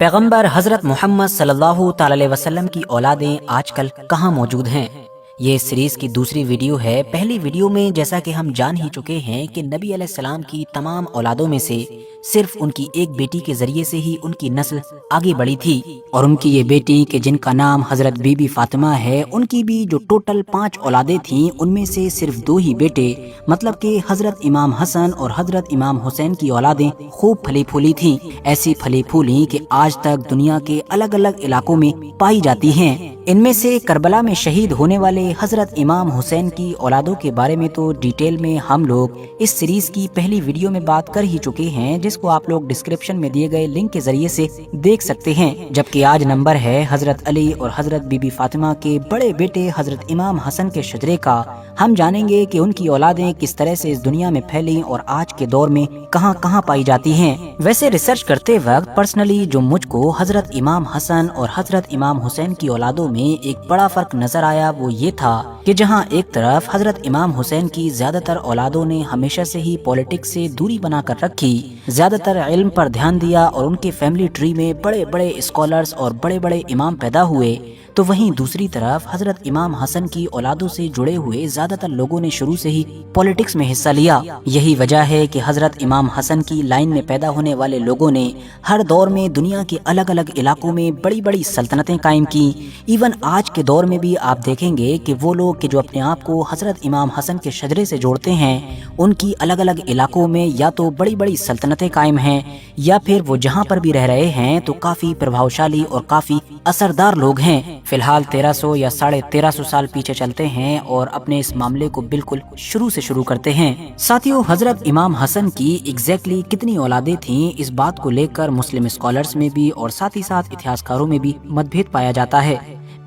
پیغمبر حضرت محمد صلی اللہ تعالی علیہ وسلم کی اولادیں آج کل کہاں موجود ہیں؟ یہ سیریز کی دوسری ویڈیو ہے۔ پہلی ویڈیو میں جیسا کہ ہم جان ہی چکے ہیں کہ نبی علیہ السلام کی تمام اولادوں میں سے صرف ان کی ایک بیٹی کے ذریعے سے ہی ان کی نسل آگے بڑھی تھی، اور ان کی یہ بیٹی کہ جن کا نام حضرت بی بی فاطمہ ہے، ان کی بھی جو ٹوٹل 5 اولادیں تھیں، ان میں سے صرف 2 ہی بیٹے، مطلب کہ حضرت امام حسن اور حضرت امام حسین کی اولادیں خوب پھلی پھولی تھیں، ایسی پھلی پھولی کہ آج تک دنیا کے الگ الگ علاقوں میں پائی جاتی ہیں۔ ان میں سے کربلا میں شہید ہونے والے حضرت امام حسین کی اولادوں کے بارے میں تو ڈیٹیل میں ہم لوگ اس سیریز کی پہلی ویڈیو میں بات کر ہی چکے ہیں، جس کو آپ لوگ ڈسکرپشن میں دیے گئے لنک کے ذریعے سے دیکھ سکتے ہیں۔ جبکہ آج نمبر ہے حضرت علی اور حضرت بی بی فاطمہ کے بڑے بیٹے حضرت امام حسن کے شجرے کا۔ ہم جانیں گے کہ ان کی اولادیں کس طرح سے اس دنیا میں پھیلیں اور آج کے دور میں کہاں کہاں پائی جاتی ہیں۔ ویسے ریسرچ کرتے وقت پرسنلی جو مجھ کو حضرت امام حسن اور حضرت امام حسین کی اولادوں میں ایک بڑا فرق نظر آیا، وہ یہ تھا کہ جہاں ایک طرف حضرت امام حسین کی زیادہ تر اولادوں نے ہمیشہ سے ہی پولیٹکس سے دوری بنا کر رکھی، زیادہ تر علم پر دھیان دیا اور ان کے فیملی ٹری میں بڑے بڑے اسکالرز اور بڑے بڑے امام پیدا ہوئے، تو وہیں دوسری طرف حضرت امام حسن کی اولادوں سے جڑے ہوئے زیادہ تر لوگوں نے شروع سے ہی پولیٹکس میں حصہ لیا۔ یہی وجہ ہے کہ حضرت امام حسن کی لائن میں پیدا ہونے والے لوگوں نے ہر دور میں دنیا کے الگ الگ علاقوں میں بڑی بڑی سلطنتیں قائم کی۔ ایون آج کے دور میں بھی آپ دیکھیں گے کہ وہ لوگ کہ جو اپنے آپ کو حضرت امام حسن کے شجرے سے جوڑتے ہیں، ان کی الگ الگ علاقوں میں یا تو بڑی بڑی سلطنتیں قائم ہیں، یا پھر وہ جہاں پر بھی رہ رہے ہیں تو کافی پربھاوشالی اور کافی اثردار لوگ ہیں۔ فی الحال 1300 یا 1350 سال پیچھے چلتے ہیں اور اپنے اس معاملے کو بالکل شروع سے شروع کرتے ہیں۔ ساتھیوں، حضرت امام حسن کی ایگزیکٹلی کتنی اولادیں تھیں، اس بات کو لے کر مسلم اسکالرز میں بھی اور ساتھ ہی ساتھ اتہاسکاروں میں بھی متبھید پایا جاتا ہے۔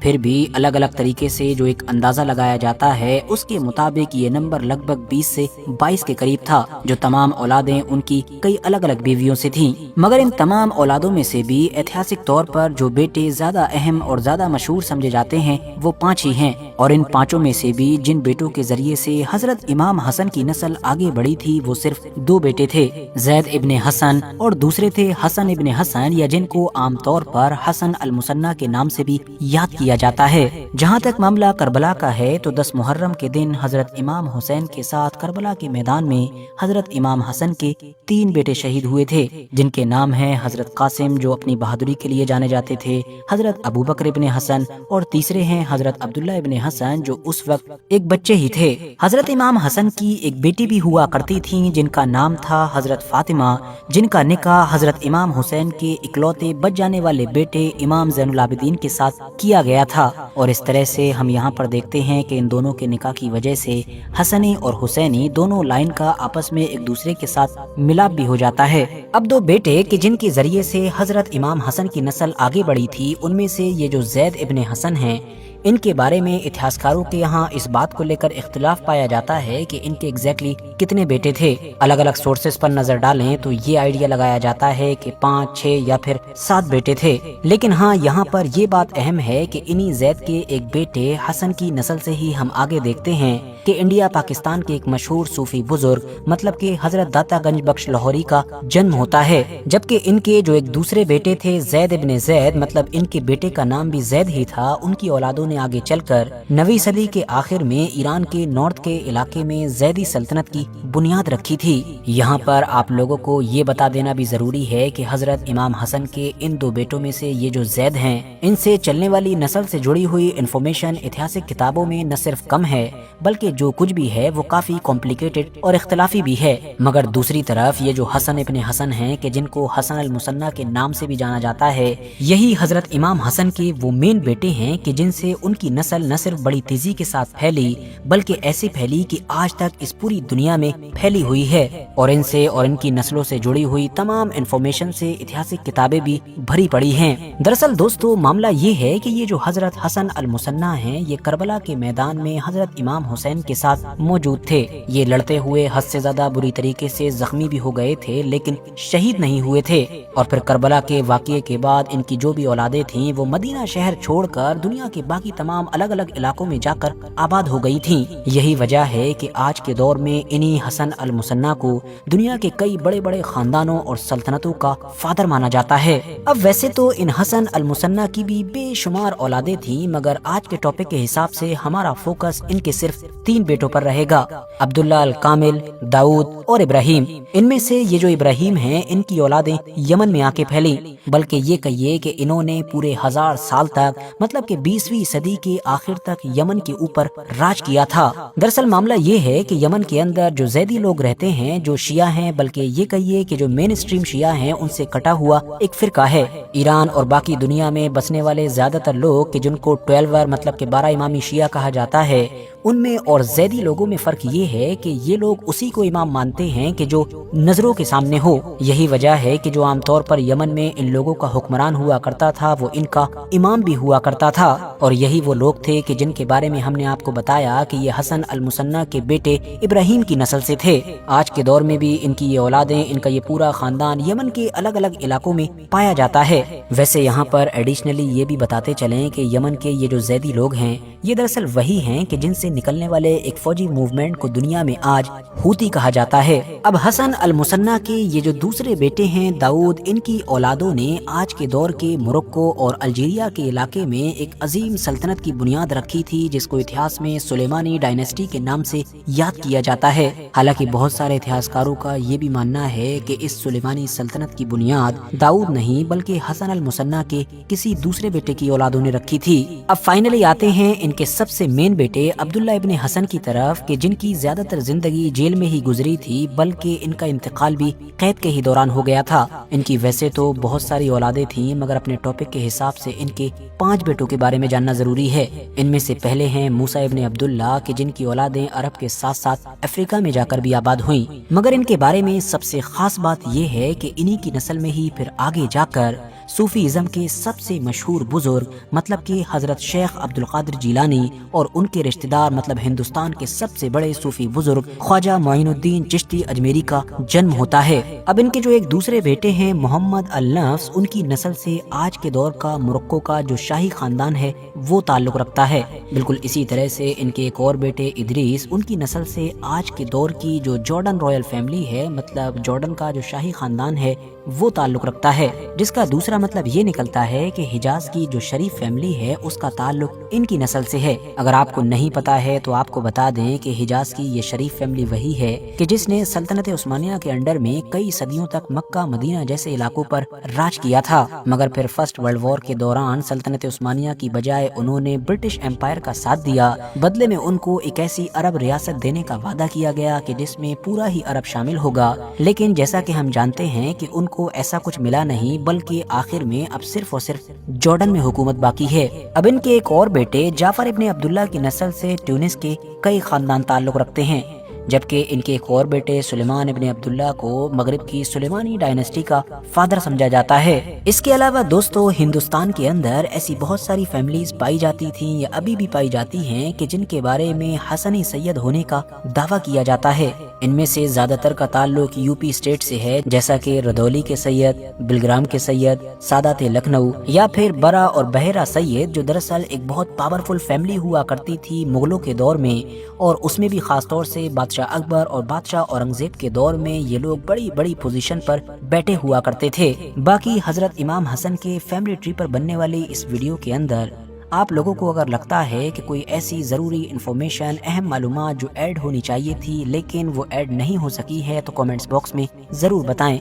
پھر بھی الگ الگ طریقے سے جو ایک اندازہ لگایا جاتا ہے، اس کے مطابق یہ نمبر لگ بھگ 20 سے 22 کے قریب تھا، جو تمام اولادیں ان کی کئی الگ الگ بیویوں سے تھیں۔ مگر ان تمام اولادوں میں سے بھی ایتہاسک طور پر جو بیٹے زیادہ اہم اور زیادہ مشہور سمجھے جاتے ہیں وہ 5 ہی ہیں، اور ان 5 میں سے بھی جن بیٹوں کے ذریعے سے حضرت امام حسن کی نسل آگے بڑھی تھی وہ صرف 2 بیٹے تھے، زید ابن حسن اور دوسرے تھے حسن ابن حسن، یا جن کو عام طور پر حسن المثنی کے نام سے بھی یاد کیا جاتا ہے۔ جہاں تک معاملہ کربلا کا ہے تو 10 محرم کے دن حضرت امام حسین کے ساتھ کربلا کے میدان میں حضرت امام حسن کے 3 بیٹے شہید ہوئے تھے، جن کے نام ہیں حضرت قاسم جو اپنی بہادری کے لیے جانے جاتے تھے، حضرت ابو بکر ابن حسن، اور تیسرے ہیں حضرت عبداللہ ابن حسن جو اس وقت ایک بچے ہی تھے۔ حضرت امام حسن کی ایک بیٹی بھی ہوا کرتی تھی جن کا نام تھا حضرت فاطمہ، جن کا نکاح حضرت امام حسین کے اکلوتے بچ جانے والے بیٹے امام زین العابدین کے ساتھ کیا گیا تھا، اور اس طرح سے ہم یہاں پر دیکھتے ہیں کہ ان دونوں کے نکاح کی وجہ سے حسنی اور حسینی دونوں لائن کا آپس میں ایک دوسرے کے ساتھ ملاپ بھی ہو جاتا ہے۔ اب 2 بیٹے کہ جن کے ذریعے سے حضرت امام حسن کی نسل آگے بڑھی تھی، ان میں سے یہ جو زید ابن حسن ہیں، ان کے بارے میں اتہاسکاروں کے یہاں اس بات کو لے کر اختلاف پایا جاتا ہے کہ ان کے ایگزیکٹلی کتنے بیٹے تھے۔ الگ الگ سورسز پر نظر ڈالیں تو یہ آئیڈیا لگایا جاتا ہے کہ 5، 6 یا پھر 7 بیٹے تھے، لیکن ہاں یہاں پر یہ بات اہم ہے کہ انہی زید کے ایک بیٹے حسن کی نسل سے ہی ہم آگے دیکھتے ہیں کہ انڈیا پاکستان کے ایک مشہور صوفی بزرگ مطلب کہ حضرت داتا گنج بخش لاہوری کا جنم ہوتا ہے، جبکہ ان کے جو ایک دوسرے بیٹے تھے زید ابن زید، مطلب ان کے بیٹے کا نام بھی زید ہی تھا، ان کی اولادوں نے آگے چل کر 9ویں صدی کے آخر میں ایران کے نارتھ کے علاقے میں زیدی سلطنت کی بنیاد رکھی تھی۔ یہاں پر آپ لوگوں کو یہ بتا دینا بھی ضروری ہے کہ حضرت امام حسن کے ان 2 بیٹوں میں سے یہ جو زید ہیں، ان سے چلنے والی نسل سے جڑی ہوئی انفارمیشن اتہاسک کتابوں میں نہ صرف کم ہے بلکہ جو کچھ بھی ہے وہ کافی کمپلیکیٹڈ اور اختلافی بھی ہے۔ مگر دوسری طرف یہ جو حسن ابن حسن ہیں کہ جن کو حسن المثنی کے نام سے بھی جانا جاتا ہے، یہی حضرت امام حسن کے وہ مین بیٹے ہیں کہ جن سے ان کی نسل نہ صرف بڑی تیزی کے ساتھ پھیلی بلکہ ایسی پھیلی کہ آج تک اس پوری دنیا میں پھیلی ہوئی ہے، اور ان سے اور ان کی نسلوں سے جڑی ہوئی تمام انفارمیشن سے اتہاسک کتابیں بھی بھری پڑی ہیں۔ دراصل دوستو معاملہ یہ ہے کہ یہ جو حضرت حسن المثنی ہیں، یہ کربلا کے میدان میں حضرت امام حسین کے ساتھ موجود تھے۔ یہ لڑتے ہوئے حد سے زیادہ بری طریقے سے زخمی بھی ہو گئے تھے لیکن شہید نہیں ہوئے تھے، اور پھر کربلا کے واقعے کے بعد ان کی جو بھی اولادیں تھیں وہ مدینہ شہر چھوڑ کر دنیا کے باقی تمام الگ الگ علاقوں میں جا کر آباد ہو گئی تھیں۔ یہی وجہ ہے کہ آج کے دور میں انہی حسن المثنی کو دنیا کے کئی بڑے بڑے خاندانوں اور سلطنتوں کا فادر مانا جاتا ہے۔ اب ویسے تو ان حسن المثنی کی بھی بے شمار اولادیں تھیں، مگر آج کے ٹاپک کے حساب سے ہمارا فوکس ان کے صرف 3 بیٹوں پر رہے گا، عبداللہ الکامل، داؤد اور ابراہیم۔ ان میں سے یہ جو ابراہیم ہیں ان کی اولادیں یمن میں آ کے پھیلیں، بلکہ یہ کہیے کہ انہوں نے پورے 1000 سال تک مطلب کہ 20ویں صدی کے آخر تک یمن کے اوپر راج کیا تھا۔ دراصل معاملہ یہ ہے کہ یمن کے اندر جو زیدی لوگ رہتے ہیں جو شیعہ ہیں، بلکہ یہ کہیے کہ جو مین اسٹریم شیعہ ہیں ان سے کٹا ہوا ایک فرقہ ہے۔ ایران اور باقی دنیا میں بسنے والے زیادہ تر لوگ کہ جن کو 12 مطلب کہ 12 امامی شیعہ کہا جاتا ہے، ان میں اور زیدی لوگوں میں فرق یہ ہے کہ یہ لوگ اسی کو امام مانتے ہیں کہ جو نظروں کے سامنے ہو۔ یہی وجہ ہے کہ جو عام طور پر یمن میں ان لوگوں کا حکمران ہوا کرتا تھا وہ ان کا امام بھی ہوا کرتا تھا، اور یہی وہ لوگ تھے کہ جن کے بارے میں ہم نے آپ کو بتایا کہ یہ حسن المثنی کے بیٹے ابراہیم کی نسل سے تھے۔ آج کے دور میں بھی ان کی یہ اولادیں، ان کا یہ پورا خاندان یمن کے الگ الگ علاقوں میں پایا جاتا ہے۔ ویسے یہاں پر ایڈیشنلی یہ بھی بتاتے چلیں کہ یمن کے یہ جو زیدی لوگ ہیں یہ دراصل وہی ہیں کہ جن سے نکلنے والے ایک فوجی موومنٹ کو دنیا میں آج ہوتی کہا جاتا ہے۔ اب حسن المثنی کے یہ جو دوسرے بیٹے ہیں داؤد، ان کی اولادوں نے آج کے دور کے موروکو اور الجیریا کے علاقے میں ایک عظیم سلطنت کی بنیاد رکھی تھی جس کو اتہاس میں سلیمانی ڈائنیسٹی کے نام سے یاد کیا جاتا ہے۔ حالانکہ بہت سارے اتہاسکاروں کا یہ بھی ماننا ہے کہ اس سلیمانی سلطنت کی بنیاد داؤد نہیں بلکہ حسن المثنی کے کسی دوسرے بیٹے کی اولادوں نے رکھی تھی۔ اب فائنلی آتے ہیں ان کے سب سے مین بیٹے عبداللہ ابن حسن کی طرف کہ جن کی زیادہ تر زندگی جیل میں ہی گزری تھی، بلکہ ان کا انتقال بھی قید کے ہی دوران ہو گیا تھا۔ ان کی ویسے تو بہت ساری اولادیں تھیں مگر اپنے ٹاپک کے حساب سے ان کے 5 بیٹوں کے بارے میں جاننا ضروری ہے۔ ان میں سے پہلے ہیں موسیٰ ابن عبداللہ کہ جن کی اولادیں عرب کے ساتھ ساتھ افریقہ میں جا کر بھی آباد ہوئیں، مگر ان کے بارے میں سب سے خاص بات یہ ہے کہ انہی کی نسل میں ہی پھر آگے جا کر صوفی ازم کے سب سے مشہور بزرگ مطلب کہ حضرت شیخ عبدالقادر جیلانی اور ان کے رشتہ دار مطلب ہندوستان کے سب سے بڑے صوفی بزرگ خواجہ معین الدین چشتی اجمیری کا جنم ہوتا ہے۔ اب ان کے جو ایک دوسرے بیٹے ہیں محمد النفس، ان کی نسل سے آج کے دور کا موروکو کا جو شاہی خاندان ہے وہ تعلق رکھتا ہے۔ بالکل اسی طرح سے ان کے ایک اور بیٹے ادریس، ان کی نسل سے آج کے دور کی جو جارڈن رائل فیملی ہے مطلب جارڈن کا جو شاہی خاندان ہے وہ تعلق رکھتا ہے، جس کا دوسرا مطلب یہ نکلتا ہے کہ حجاز کی جو شریف فیملی ہے اس کا تعلق ان کی نسل سے ہے۔ اگر آپ کو نہیں پتا ہے تو آپ کو بتا دیں کہ حجاز کی یہ شریف فیملی وہی ہے کہ جس نے سلطنت عثمانیہ کے انڈر میں کئی صدیوں تک مکہ مدینہ جیسے علاقوں پر راج کیا تھا، مگر پھر فرسٹ ورلڈ وار کے دوران سلطنت عثمانیہ کی بجائے انہوں نے برٹش امپائر کا ساتھ دیا۔ بدلے میں ان کو ایک ایسی عرب ریاست دینے کا وعدہ کیا گیا کہ جس میں پورا ہی عرب شامل ہوگا، لیکن جیسا کہ ہم جانتے ہیں کہ ان کو ایسا کچھ ملا نہیں، بلکہ آخر میں اب صرف اور صرف جارڈن میں حکومت باقی ہے۔ اب ان کے ایک اور بیٹے جعفر ابن عبداللہ کی نسل سے ٹیونس کے کئی خاندان تعلق رکھتے ہیں، جبکہ ان کے ایک اور بیٹے سلیمان ابن عبداللہ کو مغرب کی سلیمانی ڈائنیسٹی کا فادر سمجھا جاتا ہے۔ اس کے علاوہ دوستو ہندوستان کے اندر ایسی بہت ساری فیملیز پائی جاتی تھیں یا ابھی بھی پائی جاتی ہیں کہ جن کے بارے میں حسنی سید ہونے کا دعویٰ کیا جاتا ہے۔ ان میں سے زیادہ تر کا تعلق یوپی اسٹیٹ سے ہے، جیسا کہ ردولی کے سید، بلگرام کے سید، سادات لکھنؤ یا پھر برا اور بحیرہ سید، جو دراصل ایک بہت پاورفل فیملی ہوا کرتی تھی مغلوں کے دور میں، اور اس میں بھی خاص طور سے بادشاہ اکبر اور بادشاہ اورنگزیب کے دور میں یہ لوگ بڑی بڑی پوزیشن پر بیٹھے ہوا کرتے تھے۔ باقی حضرت امام حسن کے فیملی ٹری پر بننے والی اس ویڈیو کے اندر آپ لوگوں کو اگر لگتا ہے کہ کوئی ایسی ضروری انفارمیشن، اہم معلومات جو ایڈ ہونی چاہیے تھی لیکن وہ ایڈ نہیں ہو سکی ہے تو کامنٹس باکس میں ضرور بتائیں۔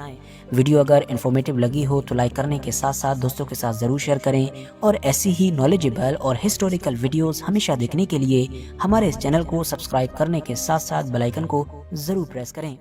ویڈیو اگر انفارمیٹیو لگی ہو تو لائک کرنے کے ساتھ ساتھ دوستوں کے ساتھ ضرور شیئر کریں، اور ایسی ہی نالجیبل اور ہسٹوریکل ویڈیوز ہمیشہ دیکھنے کے لیے ہمارے اس چینل کو سبسکرائب کرنے کے ساتھ ساتھ بیل آئیکن کو ضرور پریس کریں۔